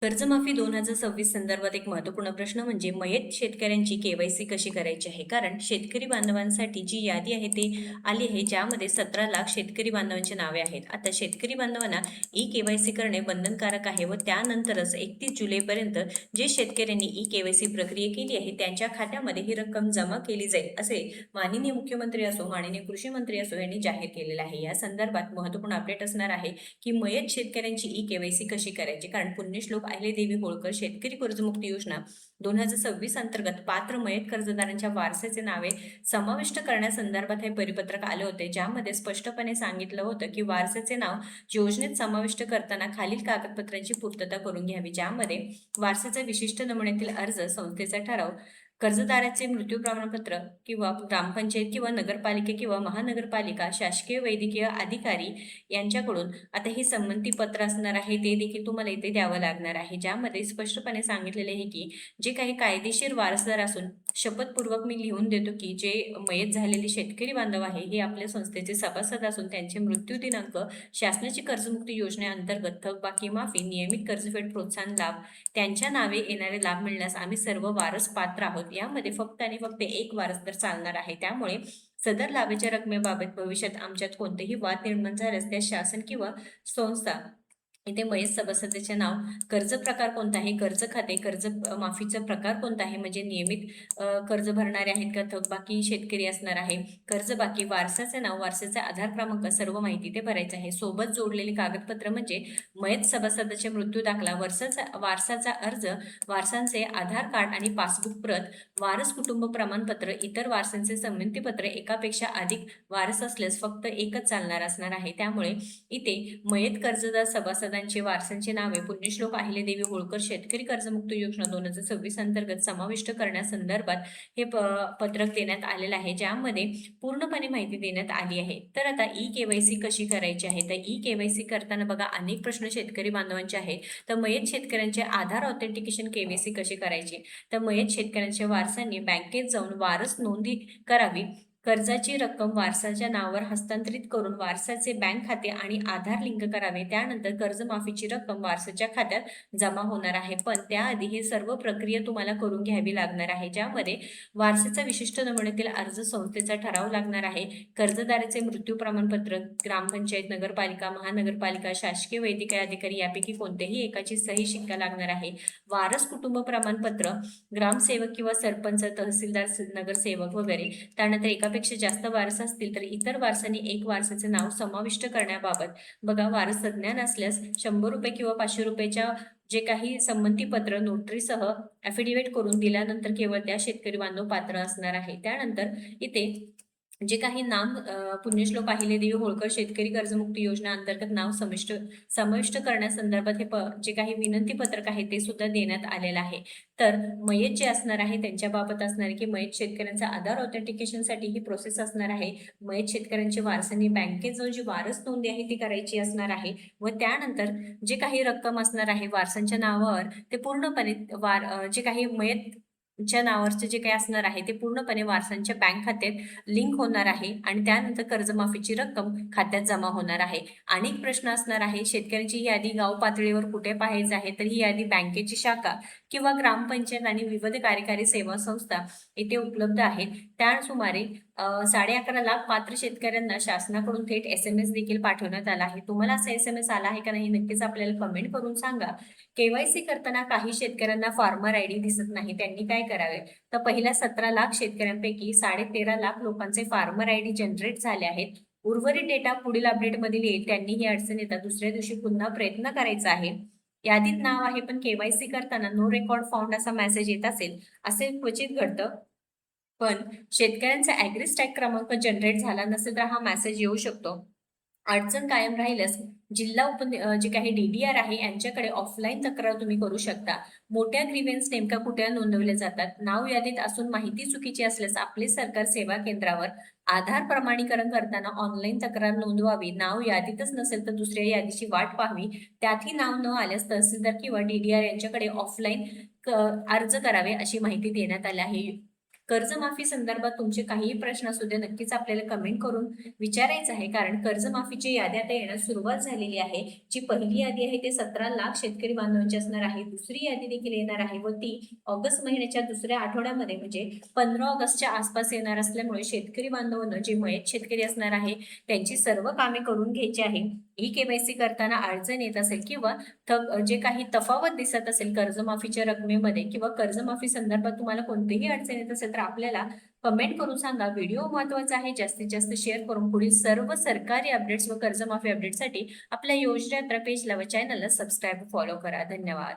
कर्जमाफी 2026 संदर्भात एक महत्त्वपूर्ण प्रश्न म्हणजे मयत शेतकऱ्यांची केवायसी कशी करायची आहे? कारण शेतकरी बांधवांसाठी जी यादी आहे ती आली आहे, ज्यामध्ये 17 लाख शेतकरी बांधवांची नावे आहेत. आता शेतकरी बांधवांना ई-केवायसी करणे बंधनकारक आहे व त्यानंतरच 31 जुलैपर्यंत जे शेतकऱ्यांनी ई-केवायसी प्रक्रिया केली आहे, त्यांच्या खात्यामध्ये ही रक्कम जमा केली जाईल, असे माननीय मुख्यमंत्री असो, माननीय कृषी मंत्री असो यांनी जाहीर केलेलं आहे. या संदर्भात महत्त्वपूर्ण अपडेट असणार आहे, की मयत शेतकऱ्यांची ई-केवायसी कशी करायची? कारण पुण्यश्लोक अहिल्यादेवी होळकर शेतकरी कर्जमुक्ती योजना 2026 अंतर्गत पात्र मयत कर्जदारांच्या वारसाचे नावे समाविष्ट करण्यासंदर्भात हे परिपत्रक आले होते, ज्यामध्ये स्पष्टपणे सांगितलं होतं की वारसाचे नाव योजनेत समाविष्ट करताना खालील कागदपत्रांची पूर्तता करून घ्यावी, ज्यामध्ये वारसाचा विशिष्ट नमुन्यातील अर्ज, संस्थेचा ठराव, कर्जदाराचे मृत्यू प्रमाणपत्र किंवा ग्रामपंचायत किंवा नगरपालिका किंवा महानगरपालिका शासकीय वैद्यकीय अधिकारी यांच्याकडून आता हे संमती पत्र असणार आहे, ते देखील तुम्हाला इथे द्यावं लागणार आहे, ज्यामध्ये स्पष्टपणे सांगितलेले आहे की जे काही कायदेशीर वारसदार असून शपथपूर्वक मी लिहून देतो की जे मयत झालेले शेतकरी बांधव आहे हे आपल्या संस्थेचे सभासद असून त्यांचे मृत्यू दिनांक शासनाची कर्जमुक्ती योजनेअंतर्गत थकबाकी माफी, नियमित कर्जफेड प्रोत्साहन लाभ, त्यांच्या नावे येणारे लाभ मिळण्यास आम्ही सर्व वारस पात्र आहोत. यामध्ये फक्त आणि फक्त एक वारसदार चालणार आहे. त्यामुळे सदर लाभेच्या रकमेबाबत भविष्यात आमच्यात कोणतेही वाद निर्माण झाल्यास त्या शासन किंवा संस्था इथे मयत सभासदाचे नाव, कर्ज प्रकार कोणता आहे, कर्ज खाते, कर्ज माफीचा प्रकार कोणता आहे, म्हणजे नियमित कर्ज भरणारे आहेत का, थकबाकी शेतकरी असणार आहे, कर्जबाकी, वारसाचे नाव, वारसाचा आधार क्रमांक, सर्व माहिती ते भरायचं आहे. सोबत जोडलेली कागदपत्र म्हणजे मयत सभासदाचे मृत्यू दाखला, वारसाचा अर्ज, वारसांचे आधार कार्ड आणि पासबुक प्रत, वारस कुटुंब प्रमाणपत्र, इतर वारसांचे संमतीपत्र. एकापेक्षा अधिक वारस असल्यास फक्त एकच चालणार असणार आहे. त्यामुळे इथे मयत कर्जदार सभासदांचे वारसांची नावे पुण्यश्लोक अहिल्यादेवी होळकर शेतकरी कर्जमुक्त योजना 2026 अंतर्गत समाविष्ट करण्यासंदर्भात हे पत्रक देण्यात आलेलं आहे, ज्यामध्ये पूर्णपणे माहिती देण्यात आली आहे. तर आता ई-केवायसी कशी करायची आहे? तर ई-केवायसी करताना बघा अनेक प्रश्न शेतकरी बांधवांचे आहेत. तर मयत शेतकऱ्यांचे आधार ऑथेंटिकेशन केवायसी कशी करायची? तर मयत शेतकऱ्यांच्या वारसांनी बँकेत जाऊन वारस नोंदी करावी, कर्जाची रक्कम वारसाच्या नावावर हस्तांतरित करून वारसाचे बँक खाते आणि आधार लिंक करावे. त्यानंतर कर्जमाफीची रक्कम वारसाच्या खात्यात जमा होणार आहे. पण त्याआधी ही सर्व प्रक्रिया तुम्हाला करून घ्यावी लागणार आहे, ज्यामध्ये वारसाचा विशिष्ट नमुन्यातील अर्ज, संस्थेचा ठराव लागणार आहे, कर्जदाराचे मृत्यू प्रमाणपत्र, ग्रामपंचायत, नगरपालिका, महानगरपालिका, शासकीय वैद्यकीय अधिकारी यापैकी कोणत्याही एकाची सही शिक्का लागणार आहे, वारस कुटुंब प्रमाणपत्र, ग्रामसेवक किंवा सरपंच, तहसीलदार, नगरसेवक वगैरे. त्यानंतर एकापेक्षा जास्त वारस असतील तर इतर वारसांनी एक वारसाचे नाव समाविष्ट करण्याबाबत बघा, वारस अज्ञान असल्यास ₹100 किंवा ₹500 जे काही संमतीपत्र नोटरीसह ॲफिडेव्हिट करून दिल्यानंतर केवळ त्या शेतकरी बांधव पात्र असणार आहे. त्यानंतर इथे जे काही नाम पुण्यश्लोक अहिल्यादेवी होळकर शेतकरी कर्जमुक्ती योजना अंतर्गत नाव समाविष्ट करण्यासंदर्भात हे जे काही विनंती पत्रक आहे ते सुद्धा देण्यात आलेलं आहे. तर मयत जे असणार आहे त्यांच्याबाबत असणार आहे की मयत शेतकऱ्यांचा आधार ऑथेंटिकेशनसाठी ही प्रोसेस असणार आहे. मयत शेतकऱ्यांच्या वारसांनी बँकेत जाऊन जी वारस नोंदी आहे ती करायची असणार आहे व त्यानंतर जे काही रक्कम असणार आहे वारसांच्या नावावर ते पूर्णपणे जे काही मयत च्या नावावरचे जे काही असणार आहे ते पूर्णपणे वारसांच्या बँक खात्यात लिंक होणार आहे आणि त्यानंतर कर्जमाफीची रक्कम खात्यात जमा होणार आहे. अनेक प्रश्न असणार आहे. शेतकऱ्यांची यादी गाव पातळीवर कुठे पाहायची आहे? तर ही यादी बँकेची शाखा किंवा ग्रामपंचायत आणि विविध कार्यकारी सेवा संस्था येथे उपलब्ध आहेत. त्या सुमारे 11.5 लाख पात्र शेतकऱ्यांना शासनाकडून थेट SMS देखील पाठवण्यात आला आहे. तुम्हाला असा SMS आला आहे का नाही? नक्कीच आपल्याला कमेंट करून सांगा. केवायसी करताना काही शेतकऱ्यांना फार्मर ID दिसत नाही. त्यांनी काय करावे? तर पहिल्या 17 लाख शेतकऱ्यांपैकी 13.5 लाख लोकांचे फार्मर ID जनरेट झाले आहेत. उर्वरित डेटा पुढील अपडेटमध्ये येईल. त्यांनी ही अडचण येतात दुसऱ्या दिवशी पुन्हा प्रयत्न करायचा आहे. यादीत नाव आहे पण केवायसी करताना नो रेकॉर्ड फाउंड असा मेसेज येत असेल, असे क्वचित घडतं. पण शेतकऱ्यांचा ॲग्री स्टॅक क्रमांक जनरेट झाला नसेल तर हा मेसेज येऊ शकतो. अडचण कायम राहिल्यास जिल्हा जे काही DDR आहे यांच्याकडे ऑफलाईन तक्रार तुम्ही करू शकता. मोठ्या ग्रीव्हन्स नेमक्या कुठे नोंदवल्या जातात? नाव यादीत असून माहिती चुकीची असल्यास आपले सरकार सेवा केंद्रावर आधार प्रमाणीकरण करताना ऑनलाईन तक्रार नोंदवावी. नाव यादीतच नसेल तर दुसऱ्या यादीची वाट पाहावी. त्यातही नाव न आल्यास तहसीलदार किंवा DDR यांच्याकडे ऑफलाईन अर्ज करावे अशी माहिती देण्यात आली आहे. कर्जमाफी संदर्भात तुमचे काहीही प्रश्न असू दे, नक्कीच आपल्याला कमेंट करून विचारायचं आहे. कारण कर्जमाफीची यादी आता येण्यास सुरुवात झालेली आहे. जी पहिली यादी आहे ते 17 लाख शेतकरी बांधवांची असणार आहे. दुसरी यादी देखील येणार आहे व ती ऑगस्ट महिन्याच्या दुसऱ्या आठवड्यामध्ये म्हणजे 15 ऑगस्टच्या आसपास येणार असल्यामुळे शेतकरी बांधवांनो, जे मयत शेतकरी असणार आहे त्यांची सर्व कामे करून घ्यायची आहे. ई-केवायसी करताना अडचण येत असेल किंवा जे काही तफावत दिसत असेल कर्जमाफीच्या रकमेमध्ये किंवा कर्जमाफी संदर्भात तुम्हाला कोणतीही अडचण येत असेल तर आपल्याला कमेंट करून सांगा. व्हिडिओ महत्त्वाचा आहे, जास्तीत जास्त शेअर करून पुढील सर्व सरकारी अपडेट्स व कर्जमाफी अपडेटसाठी आपल्या योजनायात्रा पेजला व चॅनलला सबस्क्राईब फॉलो करा. धन्यवाद.